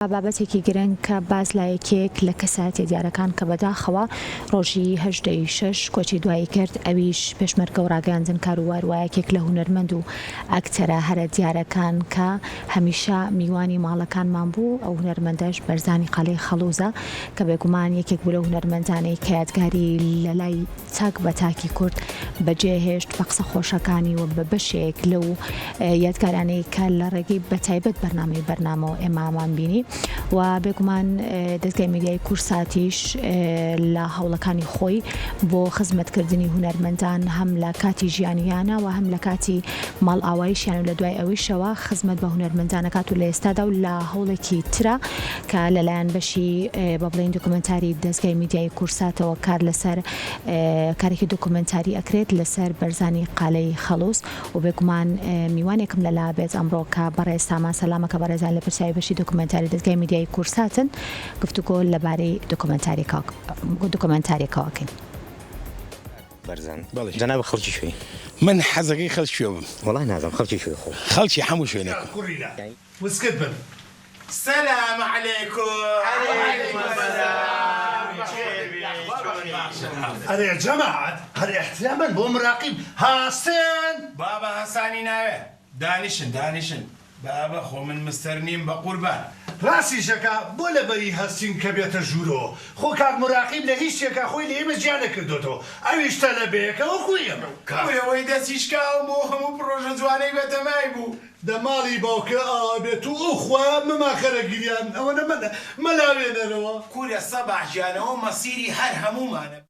بابەتێکی گرنگ کە باز لایەکێک لە کەسایەتیە دیارەکان کە بەداخەوە ڕۆژی 8/6 کۆچی دوایی کرد ئەویش پێشمەرگە و ڕاگەاندن کار و واروایەکێک لە هونەرمەند و ئەکتەرە هەرە دیارەکان کە هەمیشە میوانی ماڵەکانمان بوو. ئەو هونەرمەندەش بەرزانی قەڵەی خەڵوزە کە بێگومان یەکێک بوو لە هونەرمەندانەی کە یادگاری لە لای چاک بە تاکی کورد بەجێهێشت بە قسە خۆشەکانی و بە بەشێک لەو یادگارانەی کە لە ڕێگەی بەتایبەت بەرنامەوە ئێمامان بینی و بێگومان دەستگای میدیای کورساتیش لە هەوڵەکانی خۆی بۆ خزمەتکردنی هونەرمەندان هەم لە کاتی ژیانیانە و هەم لە کاتی ماڵ ئاوایشیان و لە دوای ئەویشەوە خزمەت بە هونەرمەندانەکات و لە ئێستادا و لە هەوڵێکی ترە کە لەلایەن بەشی بە بڵێن دۆکومنتاری دەستگای میدیای کورساتەوە کار لەسەر کارێکی دۆکومنتاری ئەکرێت لەسەر بەرزانی قالەی خەڵوز و بێگومان میوانێکم لەلا بێت ئەمڕۆ کە بەڕێز سامان سەلامە کە بەڕێزان لە پرسیاری بەشی دۆکومنتاری دەستگای میدیای کورساتن گفتوگۆ لەبارەی دۆکومنتاریەکەوەکەین. بەرزان جەناب خەڵکی شوێی من حەزەکەی خەڵک شوێ بم وەڵای نازم خەڵکی شوێ خۆ خەڵکی هەموو شوێنێک وسكت بن. السلام عليكم. عليكم السلام. هذا يا جماعة هذا احتراما بو مراقب حسن. بابا حساني ناوي دانشن بابا خو من مسترنين بقربان راسي شكا بولا بري هستين كبيرة جورو خو كان مراقب لهيش شكا خوي لي مزيانة كردوتو اويش تلبيك وخويا خويا ويدا سيشكا ومو بروجة زواني بتمايبو دمالي باوكا آبيتو أخوة مما خرقيان أولا ملاوين ألوا كوريا الصباح جانا ومصيري هر همومانا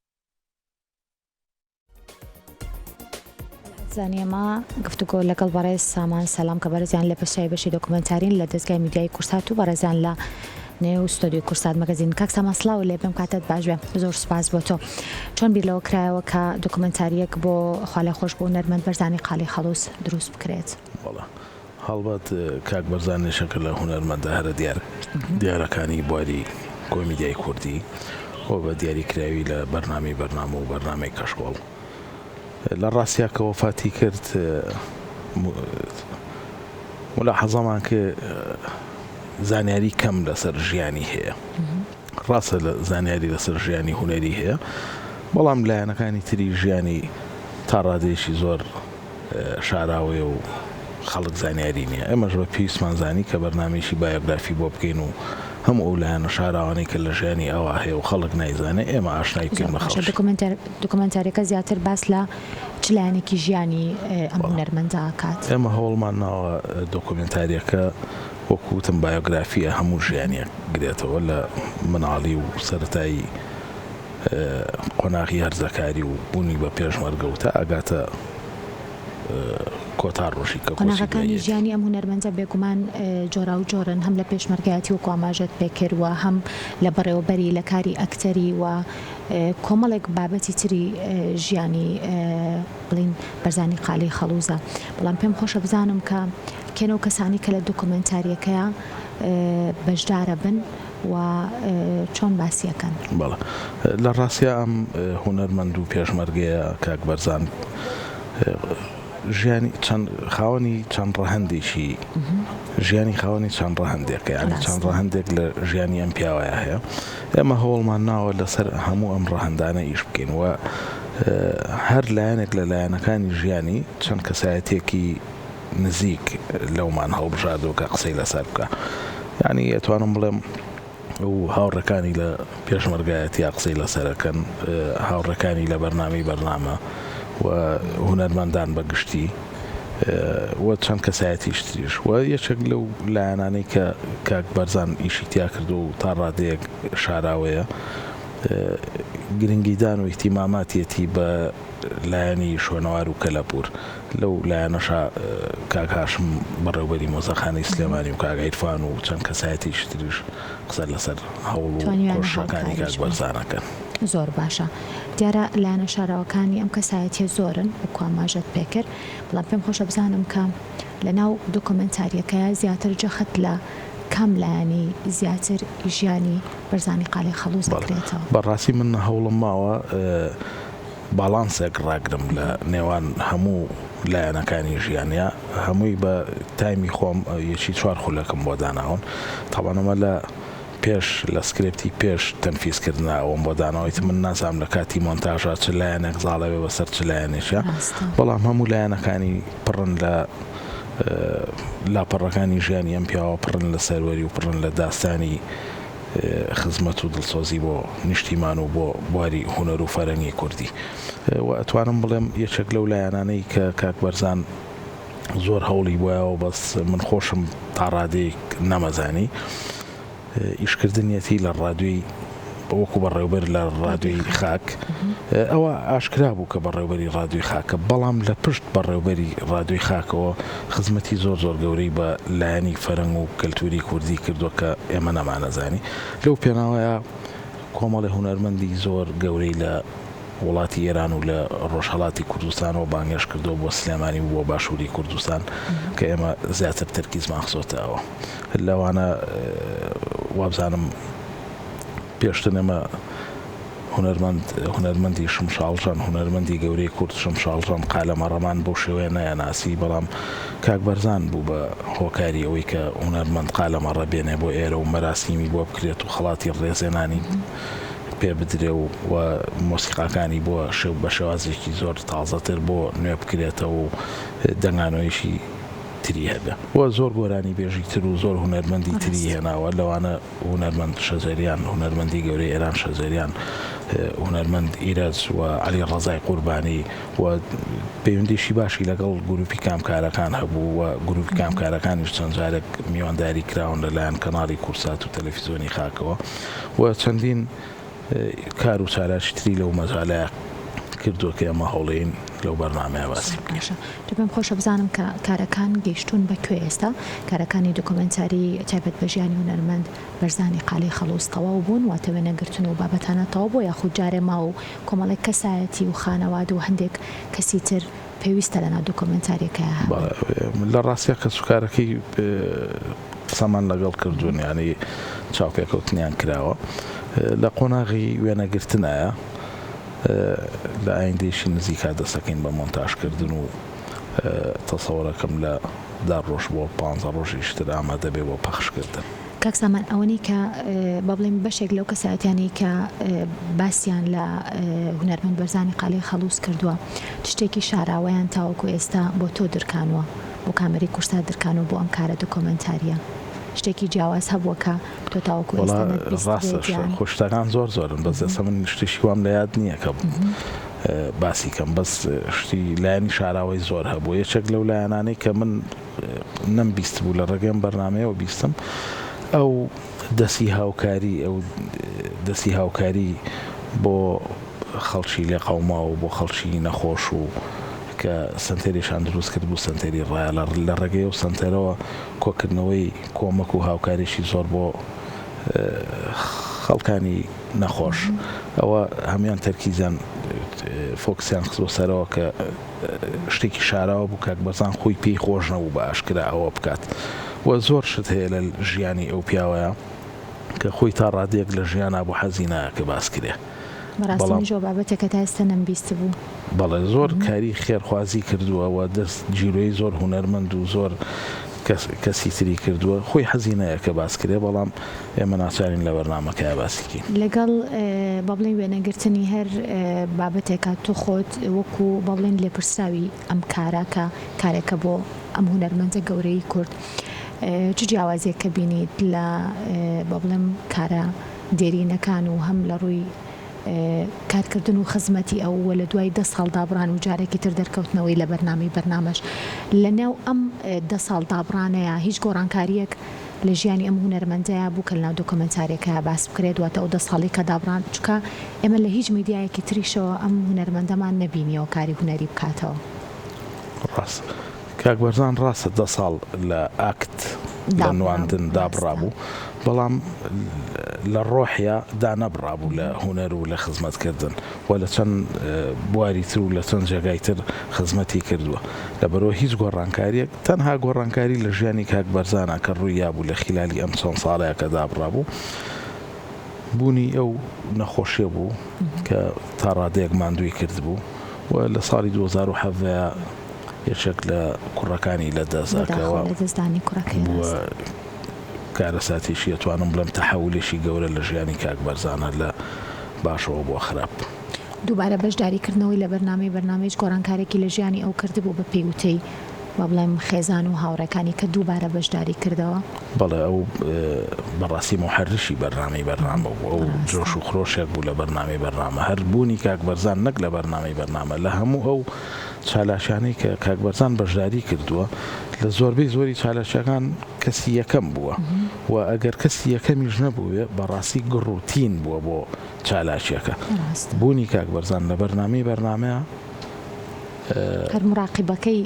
زانیەمە گفتوگۆ لەگەڵ بەڕێز سامان سەلام کە بەرزیان لە پێشای بەشی دۆکومنتارین لە دەستگای میدیای کورسات و بەڕێزان لە نێو ستۆدیۆی کورسات مەگەزین کاک سامان سڵاو لێ بێم کاتت باشوێ زۆر سوپاس بۆ تۆ. چۆن بیرلەوە کرایەوە کە دۆکومنتاریەک بۆ خاڵی خۆش بۆ هونەرمەند بەرزانی قاڵی خەڵوز دروست بکرێت؟ هەڵبەت کاک بەرزان نێشەکە لە هونەرمەندە هەرە دیارەکانی بواری کۆمیدیای کوردی بۆ بە دیاریکراوی لە بەرنامە و بەرنامەی کەشکۆڵ لە ڕاستیا کە وەفاتی کرد ملاحەزەمان کە زانیاری کەم لەسەر ژیانی هەیە ڕاستە لە زانیاری لەسەر ژیانی هونەری هەیە بەڵام لایەنەکانی تری ژیانی تا ڕادێشی زۆر شاراوێ و خەڵک زانیاری نییە. ئێمەش بە پێویستمان زانی کە بەرنامێکی بایۆگرافی بۆ بکەین و هەموو ئەو لایەنە شاراوانەی کە لە ژیانی ئەوە هەیە و خەڵک نایزانێ ئێمە ئاشنای بکەین بە خەڵک. دۆکومنتاریەکە زیاتر باس لە چ لایەنێکی ژیانی ئەم هونەرمەندە ئاکات؟ ئێمە هەوڵمان ناوە دۆکومنتاریەکە وەکوتم بایۆگرافیە هەموو ژیانیە گرێتەوە لە مناڵی و سەرەتایی قۆناغی هەرزەکاری و بوونی بە پێشمەرگە و تا ئەگاتە کۆتا ڕۆژی کە قۆناغەکانی ژیانی ئەم هونەرمەندە بێگومان جۆرا و جۆرن هەم لە پێشمەرگایەتی و کۆماژەت پێکردووە هەم لە بەڕێوەبەری لە کاری ئەکتەری و کۆمەڵێک بابەتی تری ژیانی بڵین بەرزانی قاڵی خەڵوزە. بەڵام پێم خۆشە بزانم کە کێنەوە کەسانی کە لە دۆکومنتاریەکەیە بەشدارە بن و چۆن باسیەکەن. بەڵێ لە ڕاستیا ئەم هونەرمەند و پێشمەرگەیە کاک بەرزان ژیانی خاوەنی چەند ڕەهەندێکی ژیانی خاوەنی چەند ڕەهەندێکە یعنی چەند ڕەهەندێک لە ژیانی ئەم پیاوەیە هەیە. ئێمە هەوڵمان ناوە لەسەر هەموو ئەم ڕەهەندانە ئیش بکەین و هەر لایەنێک لە لایەنەکانی ژیانی چەند کەسایەتێکی نزیک لەومان هەڵبژاردەوە کە قسەی لەسەر بکە. یعنی ئەتوانم بڵێم ئەو هاوڕەکانی لە پێشمەرگایەتی قسەی لەسەرەکەن هاوڕەکانی لە بەرنامە و هونەرمەندان بەگشتی وە چەند کەسایەتیش تریش و یەکێک لەو لایەنانەی کە کاک بەرزان ئیشی تیا کردو و تا ڕادەیەک شاراوەیە گرنگیدان و ئیحتیماماتیەتی بە لایەنی شوێنەوار و کەلەپور لەو لایەنەشا کاک هاشم بەڕێوەبەری مۆزەخانەی سلێمانی و کاک عیرفان و چەند کەسایەتیش تریش قسە لەسەر هەوڵ و کۆشەکانی کاک بەرزانەکەن. زۆر باشە. دیارە لایەنە شاراوەکانی ئەم کەسایەتیە زۆرن وەکو ئاماژەت پێکرد بەڵام پێم خۆشە بزانم کە لە ناو دۆکومنتاریەکەیە زیاتر جەخت لە کام لایەنی زیاتر ژیانی بەرزانی قاڵی خەڵوز دەکرێتەوە. بەڕاستی من هەوڵم ماوە باڵانسێک ڕاگرم لە نێوان هەموو لایەنەکانی ژیانە هەمووی بە تایمی خۆم یەکی 4 خولەکەم بۆ داناون تاوان ئەمە لە پێش لە سکرپتی پێش تەنفیزکردنا ئەوم بۆ دانەوەیت من نازام لە کاتی مۆنتاژە چ لایەنێک زاڵەوێ بەسەر چ لایەنێکە بەڵام هەموو لایەنەکانی پڕن لە لاپەڕەکانی ژیانی ئەم پیاوە پڕن لە سەروەری و پڕن لە داستانی خزمەت و دڵسۆزی بۆ نیشتیمان و بۆ بواری هونەر و فەرەنگی کوردی و ئەتوانم بڵێم یەکێک لەو لایەنانەی کە کاک بەرزان زۆر هەوڵی بۆیەوە بەس من خۆشم تا ڕادەیەک نەمەزانی ئیشکردنیەتی لە ڕادیۆی وەکو بەڕێوەبەر لە ڕادیۆی خاک ئەوە ئاشکرا بوو کە بەڕێوەبەری ڕادیۆی خاکە بەڵام لە پشت بەڕێوەبەری ڕادیۆی خاکەوە خزمەتی زۆر گەورەی بە لایەنی فەرەنگ و کەلتوری کوردی کردووە کە ئێمە نەمانەزانی لەو پێناوەیە کۆمەڵی هونەرمەندی زۆر گەورەی لە وڵاتی ئێران و لە ڕۆژهەڵاتی کوردستانەوە بانگێش کردو بۆ سلێمانی و بۆ باشووری کوردستان کە ئێمە زیاتر تەرکیزمان خزۆتەوە لەوانە وابزانم پێشتر ئێمە هونەرمەندی شمشاڵژان هونەرمەندی گەورەی کورد شمشاڵژان قالەمە ڕەمان بۆ شێوەیە نەیەناسی بەڵام کاک بەرزان بوو بە هۆکاری ئەوەی کە هونەرمەند قالەمە ڕەبێنێ بۆ ئێرە و مەراسیمی بۆ بکرێت و خەڵاتی ڕێزێنانی پێ بدرێ و مۆسیقاکانی بۆ شێو بە شێوازێکی زۆر تازەتر بۆ نوێ بکرێتەوە و دەنگانەوەیشی تری هەبێ وە زۆر گۆرانی بێژی تر و زۆر هونەرمەندی تری هێناوە لەوانە هونەرمەند شەزەریان هونەرمەندی گەورەی ئێران شەزەریان هونەرمەند ئیرەج و عەلی ڕەزای قوربانی و پەیوەندیشی باشی لەگەڵ گروپی کامکارەکان هەبوو و گروپی کامکارەکانیش چەند جارێک میوانداری کراون لەلایەن کەناڵی کورسات و تەلەڤیزیۆنی خاکەوە و چەندین کار و چارەشی تری لەو مەجالەیە کردووە کە ئێمە هەوڵەین لەو بەرنامەیە باسی پێم خۆشە بزانم کە کارەکان گەیشتون بەکوێ ئێستا کارەکانی دۆکۆمنتاری تایبەت بە ژیانی هونەرمەند بەرزانی قالی خەڵووس تەواو بوون واتە وێنەگرتن و بابەتانە تەواو بۆ یاخود جارێ ما و کۆمەڵێک کەسایەتی و خانەواد و هەندێک کەسی تر پێویستە لەناو دۆکۆمنتاریەکە لە ڕاستیە کە سوکارەکەی قسەمان لەگەڵ کردوون ینی چاوپێکەوتنیان کراوە لە قۆناغی وێنەگرتنایە لە ئایندێشی نزیکا دەسەکەین بە مۆنتاژکردن و تەسەوەرەکەم لە 10 ڕۆژ بۆ 15 ڕۆژیشتر ئامادە بێ بۆ پەخشکردن کاک سامان ئەوەنی کە بەڵێم بەشێک لەو کەسایەتیانی کە باسییان لە هونەرمەند بەرزانی قالی خەڵووس کردووە شتێکی شاراوەیان تاوەکو ئێستا بۆ تۆ درکانوە بۆ کامەری کورسات درکانەوە بۆ ئەم کارە دۆکۆمنتاریە شتێکی جیاواز هەبووە کە تۆ تاوەکو ئێستا خوشتەکان زۆرن بەس ئێستا من شتێکی وام لە یاد نییە کە باسی کەم بەس شتی لایەنی شاراوەی زۆر هەبوو یەکێک لەو لایەنانەی کە من نەمبیست بوو لە ڕێگەم بەرنامەیەوە بیستم ئەو دەستی هاوکاری بۆ خەڵکی لێ قەوما و بۆ خەڵکی نەخۆش و کە سنتێریشان دروست کرد بوو سنتێری ڕایە لە ڕێگەی و سنتەرەوە کۆکردنەوەی کۆمەک و هاوکاریشی زۆر بۆ خەڵکانی نەخۆش ئەوە هەمیان تەرکیزیان فۆکسیان خستۆ سەرەوە کە شتێکی شاراوە بوو کاک بەرزان خۆی پێی خۆش نەبوو بە ئاشکرا ئەوە بکات و زۆر شت هەیە لە ژیانی ئەو پیاوەیە کە خۆی تا ڕادێک لە ژیانە بۆ حەزی نایە کە باس کرێ بەڕاستیژۆ بابەتێکە تا ئێستا نەمبیست بوو بەڵێ زۆر کاری خێرخوازی کردووە دەست جیرۆی زۆر هونەرمەند و زۆر کەسی تری کردووە خۆی حەزی نایە کە باس کرێ بەڵام ئێمە ناچارین لە بەرنامەکەیە باسیکەین لەگەڵ بەڵێن وێنەگرتنی هەر بابەتێکە تۆ خۆت وەکو بەڵێن لێپرسراوی ئەم کارەکە کارێکە بۆ ئەم هونەرمەندە گەورەی کورد چ جیاوازێک کە بینیت لە بەڵێم کارە دێرینەکان و هەم لە ڕووی کارکردن و خزمەتی ئەوە لە دوای 10 ساڵ دابڕان و جارێکی تر دەرکەوتنەوەی لە بەرنامەش لە نێو ئەم 10 ساڵ دابڕانەیە هیچ گۆڕانکاریەک لە ژیانی ئەم هونەرمەندەیە بوو کە لەناو دۆکۆمنتارێکە باس بکرێت واتە ئەو 10 ساڵی کە دابڕان چکە ئێمە لە هیچ میدیایەکی تریشەوە ئەم هونەرمەندەمان نەبینیەوە کاری هونەری بکاتەوە ڕاست کاک بەرزان ڕاستە 10 ساڵ لە ئاکت لە نواندن دابڕابوو بەڵام لە ڕۆحیا دانەبڕابوو لە هونەر و لە خزمەتکردن و لە چەند بواری تر و لە چەند جێگای تر خزمەتی کردووە لەبەرەوە هیچ گۆڕانکاریەک تەنها گۆڕانکاری لە ژیانی کاک بەرزانە کە ڕوویا بوو لە خلالی ئەم چەند ساڵەیە کە دابڕابوو بوونی ئەو نەخۆشیە بوو کە تا ڕادەیەک ماندووی کرد بوو و لە ساڵی 2007 یەکێک لە کوڕەکانی لە دەستەکەەوە لە دەستدانی کوڕەکەی کارەساتیشی ئەتوانم بڵم تەحولێکی گەورە لە ژیانی کاک بەرزانە لە باشەوە بۆ خراپ. دووبارە بەشداریکردنەوەی لە بەرنامەی گۆڕانکارێکی لە ژیانی ئەو کردبوو بە پێیوتەی وە بڵێم خێزان و هاوڕەکانی کە دووبارە بەشداری کردەوە. بەڵێ ئەو بەڕاستی محرشی بەرنامەی بەرنامە بوو، ئەو جۆش و خرۆشێک بوو لە بەرنامەی بەرنامە، هەر بوونی کاک بەرزان نەک لە بەرنامەی بەرنامە لە هەموو ئەو چالاشانەی کە کاک بەرزان بەشداری کردووە لە زۆربەی زۆری چالاشەکان کەسی یەکەم بووە و ئەگەر کەسی یەکەمیش نەبووێ بەڕاستی گڕوتین بووە بۆ چالاشیەکە. بوونی کاک بەرزان لە بەرنامەی بەرنامەیە هەر مراقیبەکەی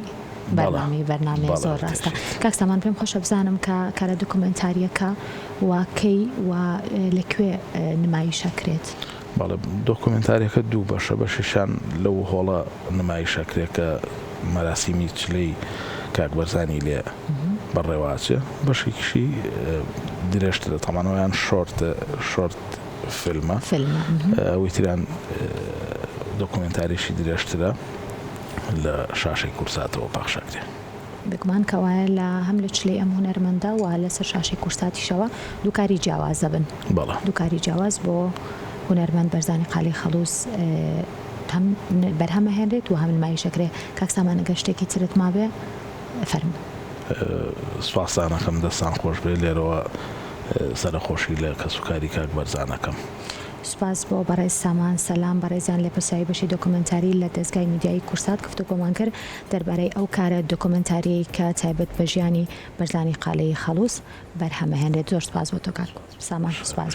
بەرنامەی زۆر ڕاستە. کاک سامان پێم خۆشە بزانم کە کارە دۆکومنتاریەکە واکەی و لەکوێ نمایشەکرێت؟ بەڵێ دۆکومنتاریەکە دوو بەشە، بەشیشان لەو هۆڵە نمایشەکرێت کە مەراسیمی چلەی کاک بەرزانی لێ بەڕێواچێ، بەشێکیشی درێژترە تەمانەوەیان شۆرت فیلمە ئەوەی تران دۆکومنتاریشی درێژترە لە شاشەی کورساتەوە پاخشەکرێ. بگومان کەوایە لە هەم لە چلەی ئەم هونەرمەندە و لەسەر شاشەی کورساتیشەوە دووکاری جیاوازە بن. دووکاری جیاواز بۆ هونەرمەند بەرزانی قالی خەلووس هەم بەرهەمە هێنرێت و هەم نمایشەکرێ. کاک سامان ئەگەر شتێکی ترت مابێ فەرموو. سوپاسانەکەم دەستان خۆش بێ لێرەوە سەرخۆشی لە کەسوکاری کاک بەرزانەکەم. سوپاس بۆ بەڕێز سامان سەلام بەڕێزان لە پرسیایی بەشی دۆکومنتاری لە دەستگای میدیایی کورسات گفتوگۆمان کرد دەربارەی ئەو کارە دۆکومنتاریی کە تایبەت بە ژیانی بەرزانی قالەی خەلووس بەرهەمە هێنرێت. زۆر سوپاس بۆ تۆ کاک سامان. سوپاس.